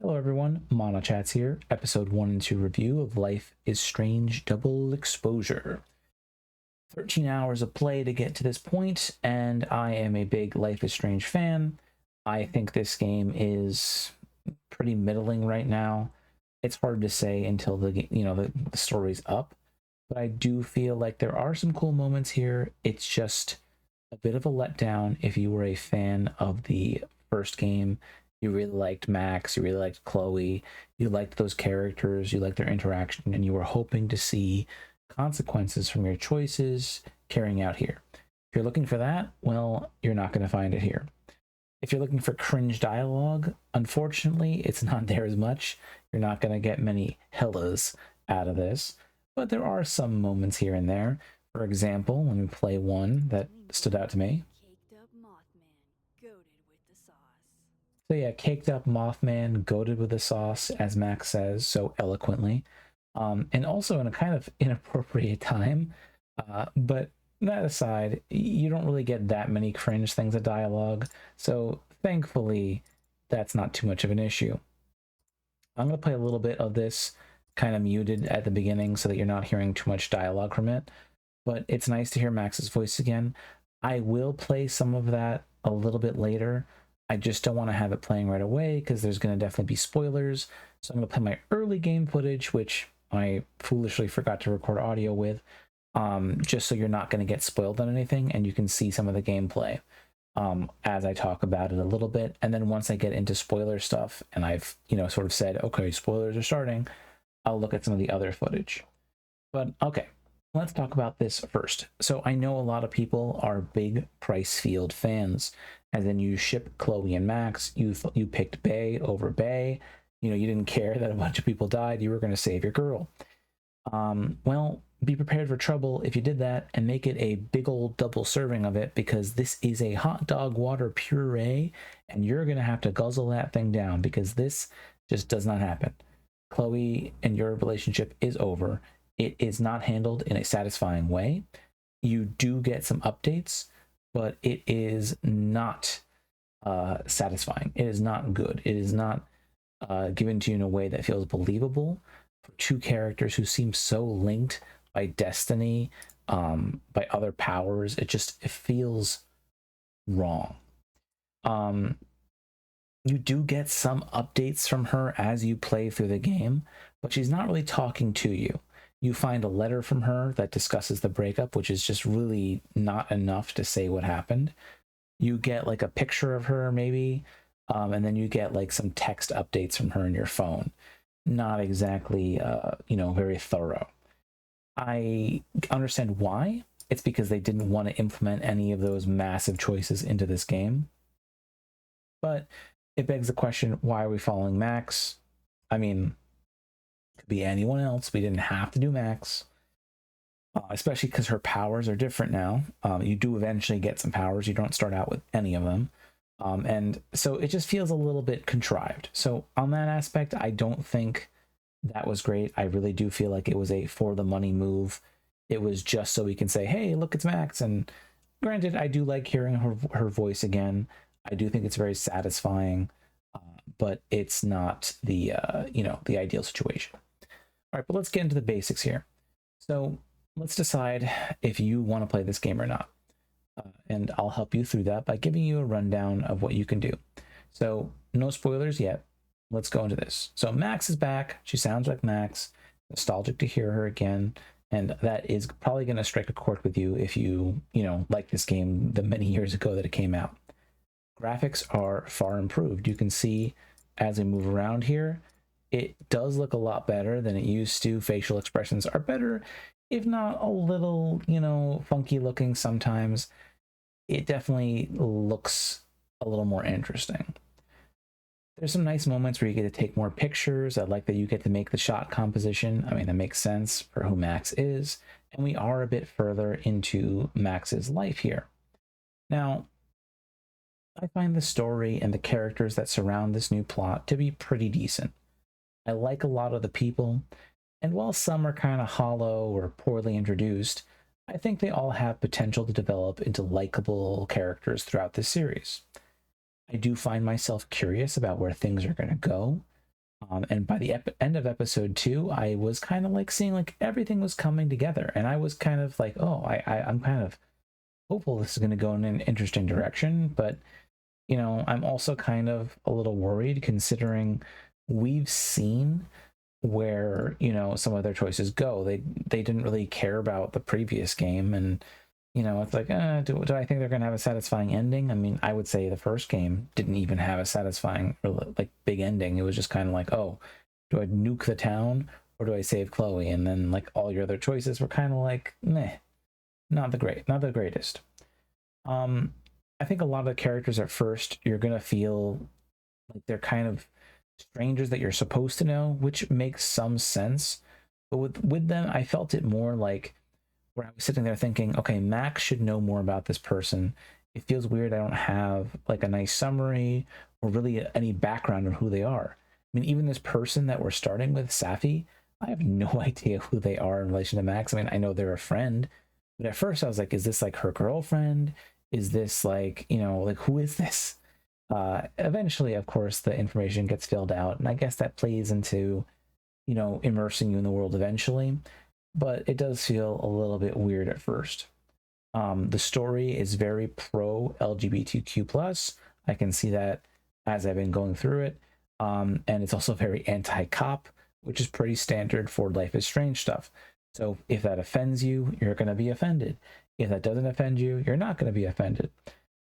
Hello everyone, Monochats here, episode 1 and 2 review of Life is Strange Double Exposure. 13 hours of play to get to this point, and I am a big Life is Strange fan. I think this game is pretty middling right now. It's hard to say until the story's up, but I do feel like there are some cool moments here. It's just a bit of a letdown if you were a fan of the first game. You really liked Max, you really liked Chloe, you liked those characters, you liked their interaction, and you were hoping to see consequences from your choices carrying out here. If you're looking for that, well, you're not going to find it here. If you're looking for cringe dialogue, unfortunately, it's not there as much. You're not going to get many hellas out of this, but there are some moments here and there. For example, let me play one that stood out to me. So yeah, caked up Mothman, goated with the sauce, as Max says so eloquently, and also in a kind of inappropriate time. But that aside, you don't really get that many cringe things of dialogue, so thankfully, that's not too much of an issue. I'm going to play a little bit of this kind of muted at the beginning so that you're not hearing too much dialogue from it, but it's nice to hear Max's voice again. I will play some of that a little bit later. I just don't want to have it playing right away because there's going to definitely be spoilers. So I'm going to play my early game footage, which I foolishly forgot to record audio with, just so you're not going to get spoiled on anything and you can see some of the gameplay as I talk about it a little bit. And then once I get into spoiler stuff and I've, sort of said, okay, spoilers are starting, I'll look at some of the other footage. But okay, let's talk about this first. So I know a lot of people are big Pricefield fans, as in you ship Chloe and Max. You picked Bay over Bay. You didn't care that a bunch of people died. You were going to save your girl. Well, be prepared for trouble if you did that, and make it a big old double serving of it, because this is a hot dog water puree, and you're going to have to guzzle that thing down, because this just does not happen. Chloe and your relationship is over. It is not handled in a satisfying way. You do get some updates, but it is not satisfying. It is not good. It is not given to you in a way that feels believable for two characters who seem so linked by destiny, by other powers. It feels wrong. You do get some updates from her as you play through the game, but she's not really talking to you. You find a letter from her that discusses the breakup, which is just really not enough to say what happened. You get like a picture of her maybe, and then you get like some text updates from her in your phone. Not exactly, very thorough. I understand why. It's because they didn't want to implement any of those massive choices into this game. But it begs the question, why are we following Max? I mean, could be anyone else. We didn't have to do Max, especially because her powers are different now. You do eventually get some powers. You don't start out with any of them. And so it just feels a little bit contrived. So on that aspect, I don't think that was great. I really do feel like it was a for the money move. It was just so we can say, hey, look, it's Max. And granted, I do like hearing her voice again. I do think it's very satisfying, but it's not the the ideal situation. All right, but let's get into the basics here. So let's decide if you want to play this game or not. And I'll help you through that by giving you a rundown of what you can do. So no spoilers yet. Let's go into this. So Max is back. She sounds like Max. Nostalgic to hear her again. And that is probably going to strike a chord with you if you, like this game the many years ago that it came out. Graphics are far improved. You can see as we move around here, it does look a lot better than it used to. Facial expressions are better, if not a little, funky looking sometimes. It definitely looks a little more interesting. There's some nice moments where you get to take more pictures. I like that you get to make the shot composition. I mean, that makes sense for who Max is. And we are a bit further into Max's life here. Now, I find the story and the characters that surround this new plot to be pretty decent. I like a lot of the people, and while some are kind of hollow or poorly introduced, I think they all have potential to develop into likable characters throughout this series. I do find myself curious about where things are going to go. And by the end of episode 2, I was kind of like seeing like everything was coming together, and I was kind of like, oh, I'm kind of hopeful this is going to go in an interesting direction. But I'm also kind of a little worried considering we've seen where some of their choices go. They didn't really care about the previous game, and it's like, do I think they're going to have a satisfying ending? I mean, I would say the first game didn't even have a satisfying like big ending. It was just kind of like, oh, do I nuke the town or do I save Chloe? And then like all your other choices were kind of like, meh, not the greatest. I think a lot of the characters at first you're gonna feel like they're kind of strangers that you're supposed to know, which makes some sense. But with them, I felt it more like where I was sitting there thinking, okay, Max should know more about this person. It feels weird I don't have like a nice summary or really any background on who they are. I mean, even this person that we're starting with, Safi, I have no idea who they are in relation to Max. I mean, I know they're a friend, but at first I was like, is this like her girlfriend? Is this like, like who is this? Eventually, of course, the information gets filled out, and I guess that plays into, immersing you in the world eventually, but it does feel a little bit weird at first. The story is very pro LGBTQ plus. I can see that as I've been going through it. And it's also very anti-cop, which is pretty standard for Life is Strange stuff. So if that offends you, you're going to be offended. If that doesn't offend you, you're not going to be offended.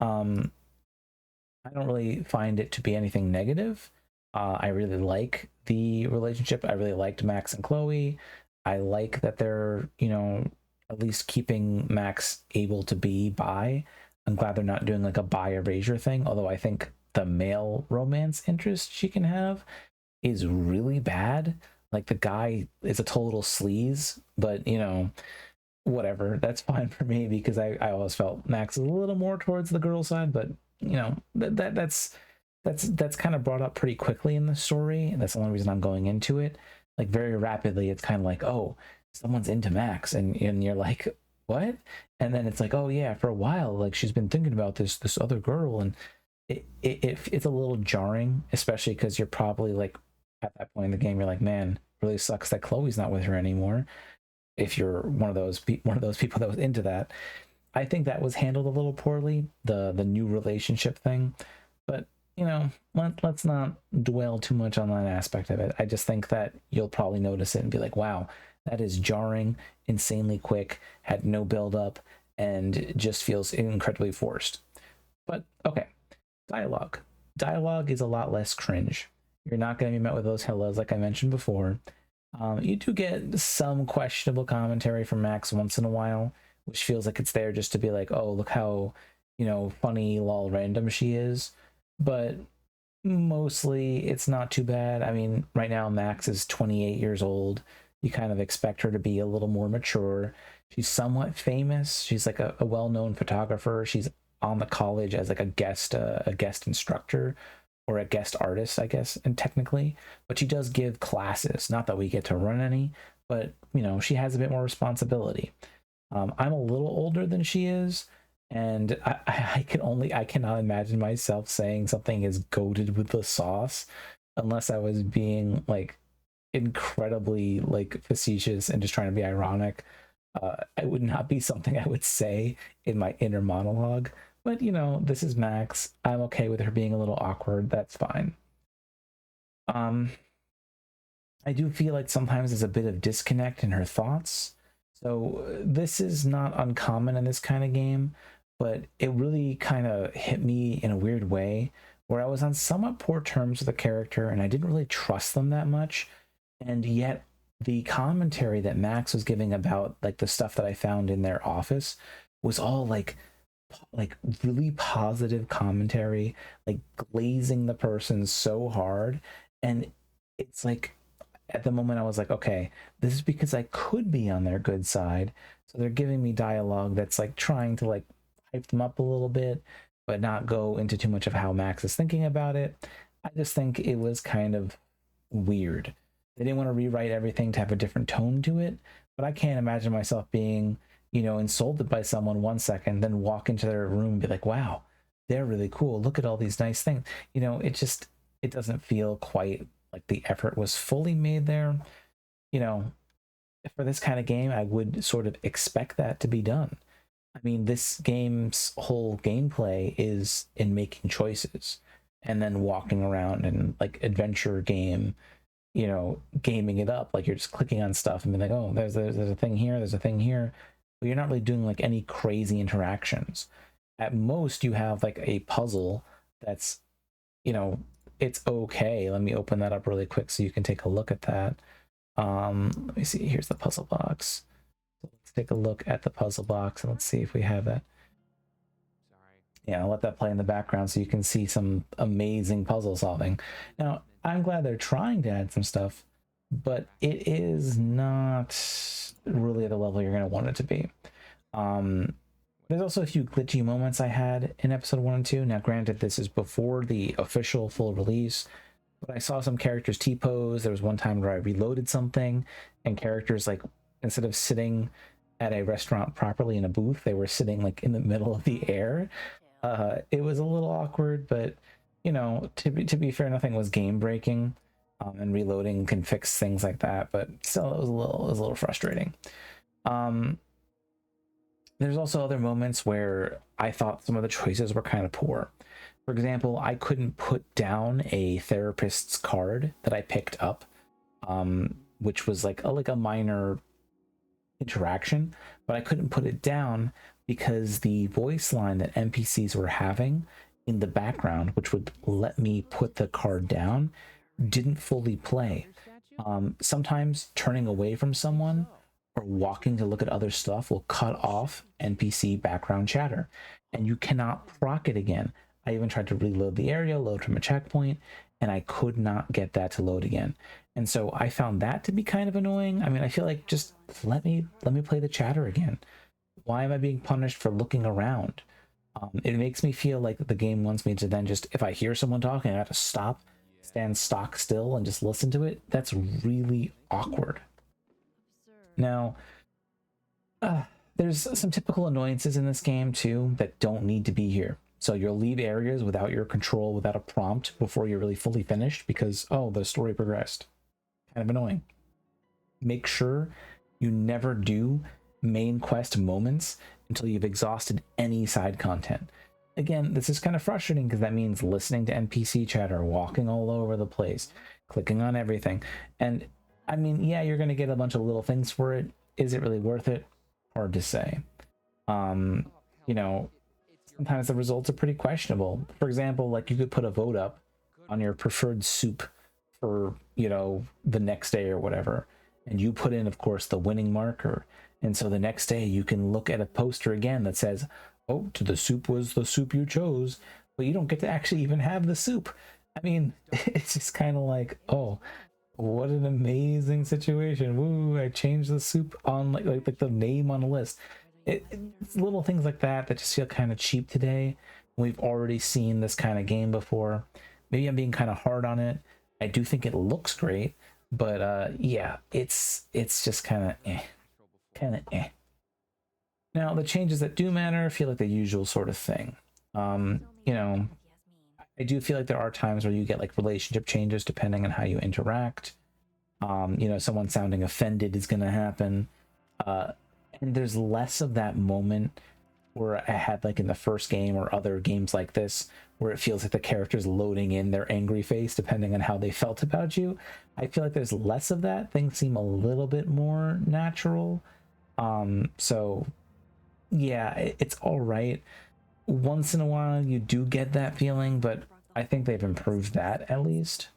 I don't really find it to be anything negative. I really like the relationship. I really liked Max and Chloe. I like that they're, at least keeping Max able to be bi. I'm glad they're not doing like a bi erasure thing, although I think the male romance interest she can have is really bad. Like the guy is a total sleaze, but whatever. That's fine for me because I always felt Max is a little more towards the girl side, but that's kind of brought up pretty quickly in the story, and that's the only reason I'm going into it. Like very rapidly, it's kind of like, oh, someone's into Max, and you're like, what? And then it's like, oh yeah, for a while, like she's been thinking about this other girl, and it's a little jarring, especially because you're probably like at that point in the game, you're like, man, really sucks that Chloe's not with her anymore. If you're one of those people that was into that, I think that was handled a little poorly, the new relationship thing. But let's not dwell too much on that aspect of it. I just think that you'll probably notice it and be like, wow, that is jarring, insanely quick, had no build up, and just feels incredibly forced. But okay, dialogue. Dialogue is a lot less cringe. You're not going to be met with those hellos like I mentioned before. You do get some questionable commentary from Max once in a while, which feels like it's there just to be like, oh, look how, funny, lol, random she is. But mostly it's not too bad. I mean, right now Max is 28 years old. You kind of expect her to be a little more mature. She's somewhat famous. She's like a well-known photographer. She's on the college as like a guest instructor or a guest artist, I guess, and technically. But she does give classes. Not that we get to run any, but she has a bit more responsibility. I'm a little older than she is, and I cannot imagine myself saying something is goated with the sauce unless I was being like incredibly like facetious and just trying to be ironic. It would not be something I would say in my inner monologue, but this is Max. I'm okay with her being a little awkward. That's fine. I do feel like sometimes there's a bit of disconnect in her thoughts. So this is not uncommon in this kind of game, but it really kind of hit me in a weird way where I was on somewhat poor terms with the character and I didn't really trust them that much. And yet the commentary that Max was giving about like the stuff that I found in their office was all like really positive commentary, like glazing the person so hard. And it's like at the moment I was like, okay, this is because I could be on their good side. So they're giving me dialogue that's like trying to like hype them up a little bit, but not go into too much of how Max is thinking about it. I just think it was kind of weird. They didn't want to rewrite everything to have a different tone to it, but I can't imagine myself being, insulted by someone 1 second, then walk into their room and be like, wow, they're really cool. Look at all these nice things. It doesn't feel quite like the effort was fully made there. You know, for this kind of game, I would sort of expect that to be done. I mean, this game's whole gameplay is in making choices and then walking around and like adventure game, gaming it up. Like you're just clicking on stuff and being like, oh, there's a thing here, there's a thing here. But you're not really doing like any crazy interactions. At most, you have like a puzzle that's, you know, it's okay. Let me open that up really quick so you can take a look at that. Let me see. Here's the puzzle box. So let's take a look at the puzzle box and let's see if we have that. Yeah, I'll let that play in the background so you can see some amazing puzzle solving. Now, I'm glad they're trying to add some stuff, but it is not really at the level you're going to want it to be. There's also a few glitchy moments I had in episode 1 and 2. Now, granted, this is before the official full release, but I saw some characters T-pose. There was one time where I reloaded something, and characters, like, instead of sitting at a restaurant properly in a booth, they were sitting, like, in the middle of the air. It was a little awkward, but, to be fair, nothing was game-breaking, and reloading can fix things like that, but still, it was a little frustrating. There's also other moments where I thought some of the choices were kind of poor. For example, I couldn't put down a therapist's card that I picked up, which was like a minor interaction, but I couldn't put it down because the voice line that NPCs were having in the background, which would let me put the card down, didn't fully play. Sometimes turning away from someone or walking to look at other stuff will cut off NPC background chatter, and you cannot proc it again. I even tried to reload the area, load from a checkpoint, and I could not get that to load again. And so I found that to be kind of annoying. I mean, I feel like just let me play the chatter again. Why am I being punished for looking around? It makes me feel like the game wants me to then just, if I hear someone talking, I have to stop, stand stock still, and just listen to it. That's really awkward. Now, there's some typical annoyances in this game too that don't need to be here. So you'll leave areas without your control, without a prompt before you're really fully finished because, oh, the story progressed. Kind of annoying. Make sure you never do main quest moments until you've exhausted any side content. Again, this is kind of frustrating because that means listening to NPC chatter, walking all over the place, clicking on everything. And I mean, yeah, you're going to get a bunch of little things for it. Is it really worth it? Hard to say. Sometimes the results are pretty questionable. For example, like you could put a vote up on your preferred soup for, the next day or whatever. And you put in, of course, the winning marker. And so the next day you can look at a poster again that says, oh, the soup was the soup you chose, but you don't get to actually even have the soup. I mean, it's just kind of like, oh, what an amazing situation. Woo, I changed the soup on like the name on the list. It's little things like that just feel kind of cheap today. We've already seen this kind of game before. Maybe I'm being kind of hard on it. I do think it looks great, but yeah, it's just kind of eh. Now, the changes that do matter feel like the usual sort of thing. I do feel like there are times where you get like relationship changes depending on how you interact. Someone sounding offended is going to happen. And there's less of that moment where I had like in the first game or other games like this, where it feels like the character's loading in their angry face depending on how they felt about you. I feel like there's less of that. Things seem a little bit more natural. So yeah, it's all right. Once in a while you do get that feeling, but I think they've improved that at least.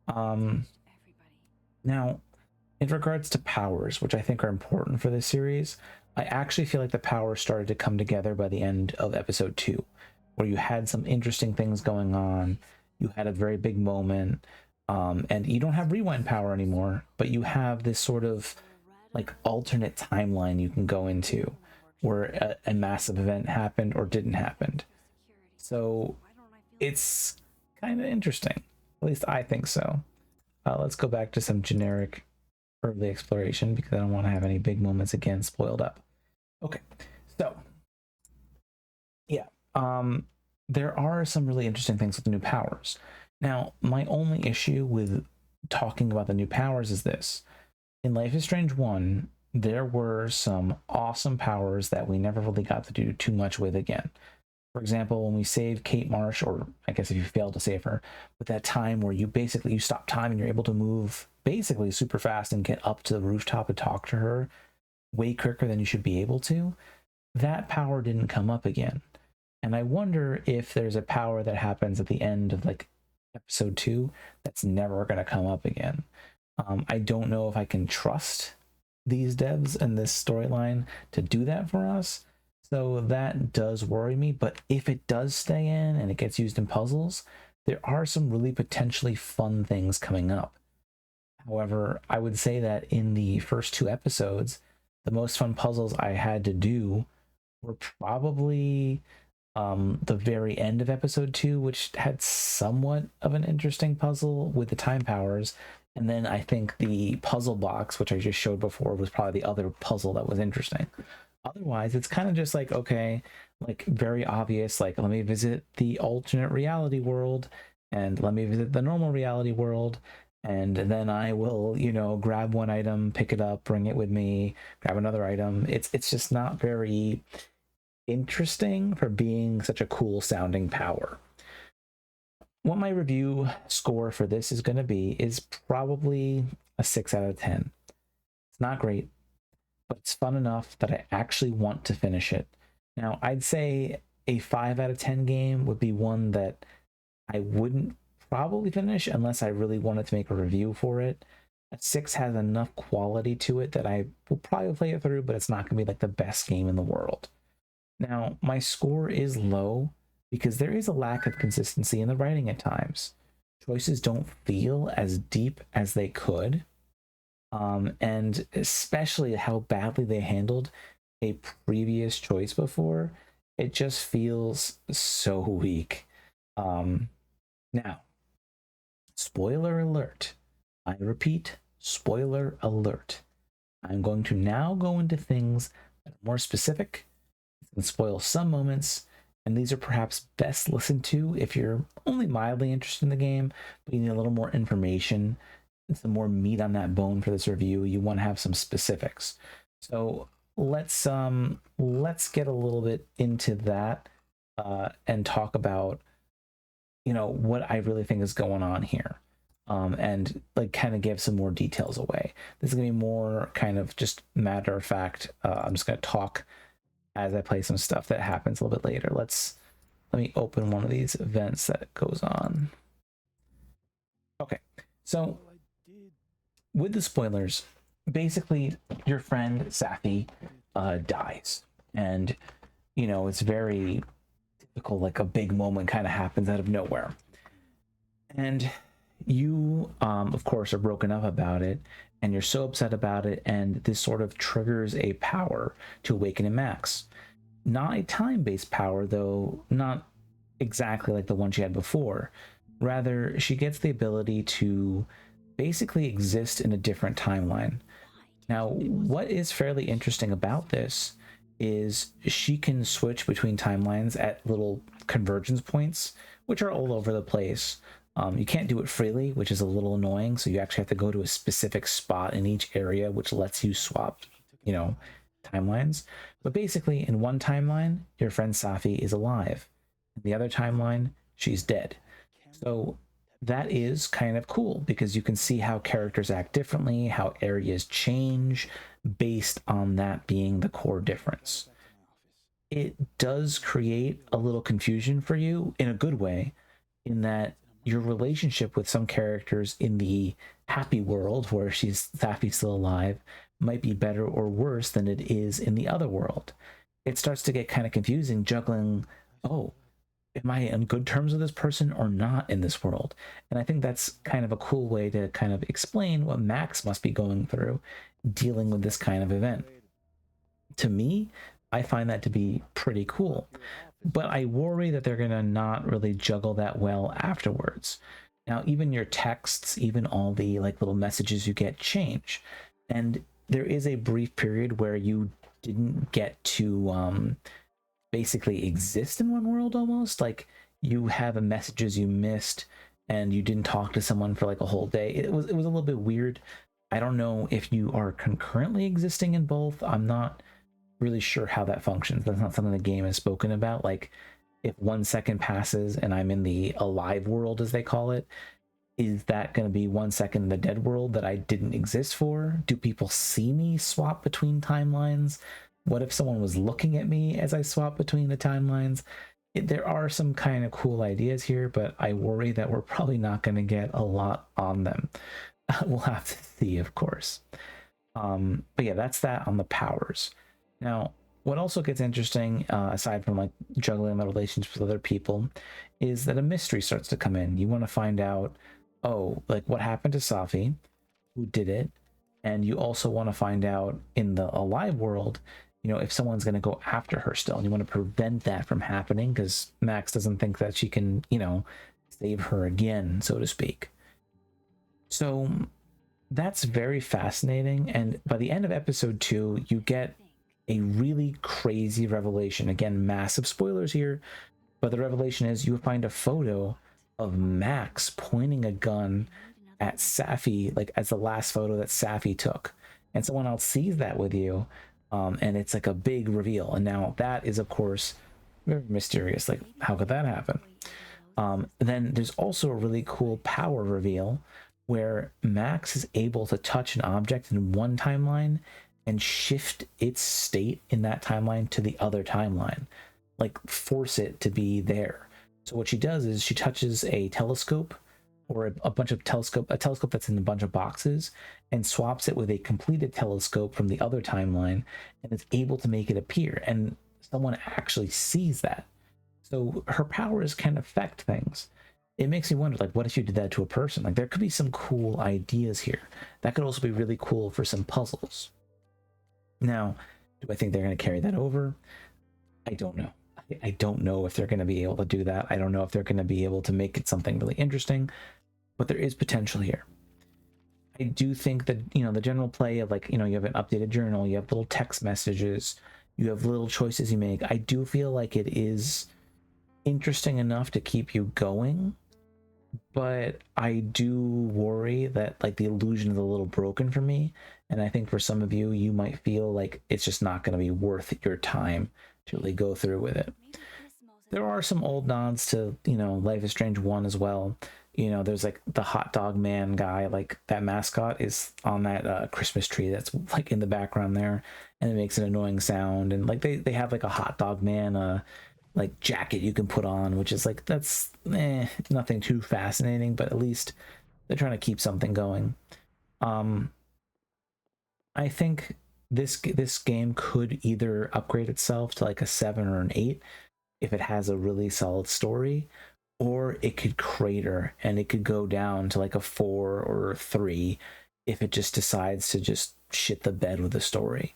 Now, in regards to powers, which I think are important for this series, I actually feel like the powers started to come together by the end of episode 2, where you had some interesting things going on. You had a very big moment, and you don't have rewind power anymore, but you have this sort of like alternate timeline you can go into where a massive event happened or didn't happen. So it's kind of interesting. At least I think so. Let's go back to some generic early exploration because I don't want to have any big moments again spoiled up. Okay, so yeah, there are some really interesting things with the new powers. Now, my only issue with talking about the new powers is this. In Life is Strange 1, there were some awesome powers that we never really got to do too much with again. For example, when we saved Kate Marsh, or I guess if you failed to save her, with that time where you stop time and you're able to move basically super fast and get up to the rooftop and talk to her way quicker than you should be able to, that power didn't come up again. And I wonder if there's a power that happens at the end of like episode 2 that's never going to come up again. I don't know if I can trust these devs and this storyline to do that for us. So that does worry me. But if it does stay in and it gets used in puzzles, there are some really potentially fun things coming up. However, I would say that in the first 2 episodes, the most fun puzzles I had to do were probably the very end of episode 2, which had somewhat of an interesting puzzle with the time powers. And then I think the puzzle box, which I just showed before, was probably the other puzzle that was interesting. Otherwise, it's kind of just like, okay, like very obvious, like let me visit the alternate reality world and let me visit the normal reality world. And then I will, grab one item, pick it up, bring it with me, grab another item. It's just not very interesting for being such a cool sounding power. What my review score for this is going to be is probably a 6 out of 10. It's not great, but it's fun enough that I actually want to finish it. Now, I'd say a 5 out of 10 game would be one that I wouldn't probably finish unless I really wanted to make a review for it. A 6 has enough quality to it that I will probably play it through, but it's not going to be like the best game in the world. Now, my score is low because there is a lack of consistency in the writing at times. Choices don't feel as deep as they could. And especially how badly they handled a previous choice before, it just feels so weak. Now, spoiler alert. I repeat, spoiler alert. I'm going to now go into things that are more specific and spoil some moments, and these are perhaps best listened to if you're only mildly interested in the game, but you need a little more information and some more meat on that bone for this review. You want to have some specifics. So let's get a little bit into that and talk about what I really think is going on here. And like kind of give some more details away. This is gonna be more kind of just matter of fact. I'm just gonna talk as I play some stuff that happens a little bit later. Let me open one of these events that goes on. Okay, so with the spoilers, basically your friend Safi dies, and it's very typical, like a big moment kind of happens out of nowhere, and you of course are broken up about it, and you're so upset about it, and this sort of triggers a power to awaken in Max. Not a time-based power, though, not exactly like the one she had before. Rather, she gets the ability to basically exist in a different timeline. Now, what is fairly interesting about this is she can switch between timelines at little convergence points, which are all over the place. You can't do it freely, which is a little annoying, so you actually have to go to a specific spot in each area, which lets you swap, timelines. But basically, in one timeline, your friend Safi is alive. In the other timeline, she's dead. So that is kind of cool because you can see how characters act differently, how areas change based on that being the core difference. It does create a little confusion for you in a good way, in that your relationship with some characters in the happy world where Safi's still alive might be better or worse than it is in the other world. It starts to get kind of confusing, juggling, oh, am I on good terms with this person or not in this world? And I think that's kind of a cool way to kind of explain what Max must be going through dealing with this kind of event. To me, I find that to be pretty cool, but I worry that they're going to not really juggle that well afterwards. Now, even your texts, even all the like little messages you get change. And there is a brief period where you didn't get to basically exist in one world almost. Like you have messages you missed, and you didn't talk to someone for like a whole day. It was a little bit weird. I don't know if you are concurrently existing in both. I'm not really sure how that functions. That's not something the game has spoken about. Like if 1 second passes and I'm in the alive world, as they call it, is that going to be 1 second in the dead world that I didn't exist for? Do people see me swap between timelines? What if someone was looking at me as I swap between the timelines? There are some kind of cool ideas here, but I worry that we're probably not going to get a lot on them. We'll have to see, of course. But yeah, that's that on the powers. Now, what also gets interesting, aside from like juggling my relationships with other people, is that a mystery starts to come in. You want to find out, oh, like what happened to Safi, who did it, and you also want to find out in the alive world, if someone's going to go after her still, and you want to prevent that from happening because Max doesn't think that she can, save her again, so to speak. So that's very fascinating. And by the end of episode 2, you get a really crazy revelation. Again, massive spoilers here, but the revelation is you find a photo of Max pointing a gun at Safi, like as the last photo that Safi took, and someone else sees that with you, and it's like a big reveal. And now that is, of course, very mysterious. Like, how could that happen? Then there's also a really cool power reveal where Max is able to touch an object in one timeline and shift its state in that timeline to the other timeline, like force it to be there. So what she does is she touches a telescope or a telescope that's in a bunch of boxes, and swaps it with a completed telescope from the other timeline, and is able to make it appear, and someone actually sees that. So her powers can affect things. It makes me wonder, like, what if you did that to a person? Like, there could be some cool ideas here. That could also be really cool for some puzzles. Now, do I think they're going to carry that over? I don't know. I don't know if they're going to be able to do that. I don't know if they're going to be able to make it something really interesting, but there is potential here. I do think that, the general play of, like, you have an updated journal, you have little text messages, you have little choices you make. I do feel like it is interesting enough to keep you going, but I do worry that, like, the illusion is a little broken for me. And I think for some of you, you might feel like it's just not going to be worth your time to really go through with it. There are some old nods to, Life is Strange 1 as well. There's like the hot dog man guy, like that mascot is on that Christmas tree that's like in the background there, and it makes an annoying sound. And like they have like a hot dog man like jacket you can put on, which is like, that's nothing too fascinating, but at least they're trying to keep something going. I think this game could either upgrade itself to like a 7 or an 8 if it has a really solid story, or it could crater and it could go down to like a 4 or a 3 if it just decides to just shit the bed with the story.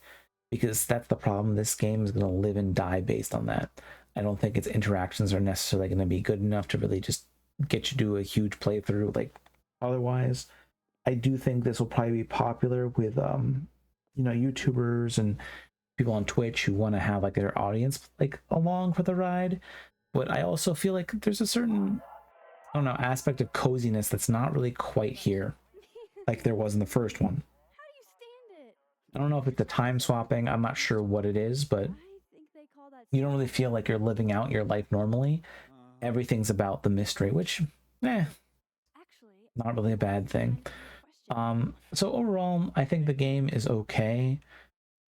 Because that's the problem. This game is going to live and die based on that. I don't think its interactions are necessarily going to be good enough to really just get you to a huge playthrough like otherwise. I do think this will probably be popular with YouTubers and people on Twitch who want to have like their audience like along for the ride. But I also feel like there's a certain, I don't know, aspect of coziness that's not really quite here like there was in the first one. I don't know if it's the time swapping, I'm not sure what it is, but you don't really feel like you're living out your life normally. Everything's about the mystery, which not really a bad thing. So overall, I think the game is okay,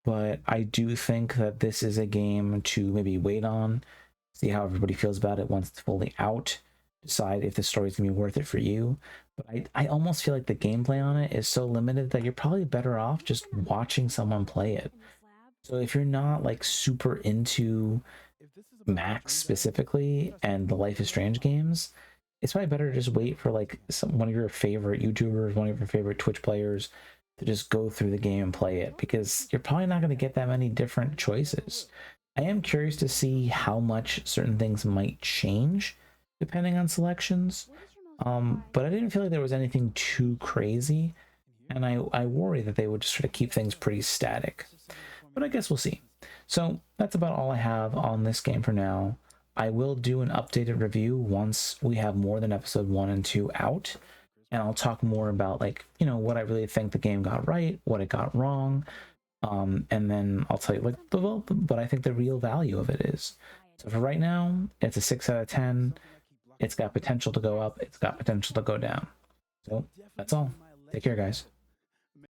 but I do think that this is a game to maybe wait on, see how everybody feels about it once it's fully out, decide if the story is going to be worth it for you. But I almost feel like the gameplay on it is so limited that you're probably better off just watching someone play it. So if you're not like super into Max specifically and the Life is Strange games, it's probably better to just wait for like one of your favorite YouTubers, one of your favorite Twitch players to just go through the game and play it, because you're probably not going to get that many different choices. I am curious to see how much certain things might change depending on selections, but I didn't feel like there was anything too crazy, and I worry that they would just sort of keep things pretty static, but I guess we'll see. So that's about all I have on this game for now. I will do an updated review once we have more than episode 1 and 2 out, and I'll talk more about, like, you know, what I really think the game got right, what it got wrong, and then I'll tell you, like, what I think the real value of it is. So for right now, it's a 6 out of 10. It's got potential to go up, it's got potential to go down. So that's all. Take care, guys.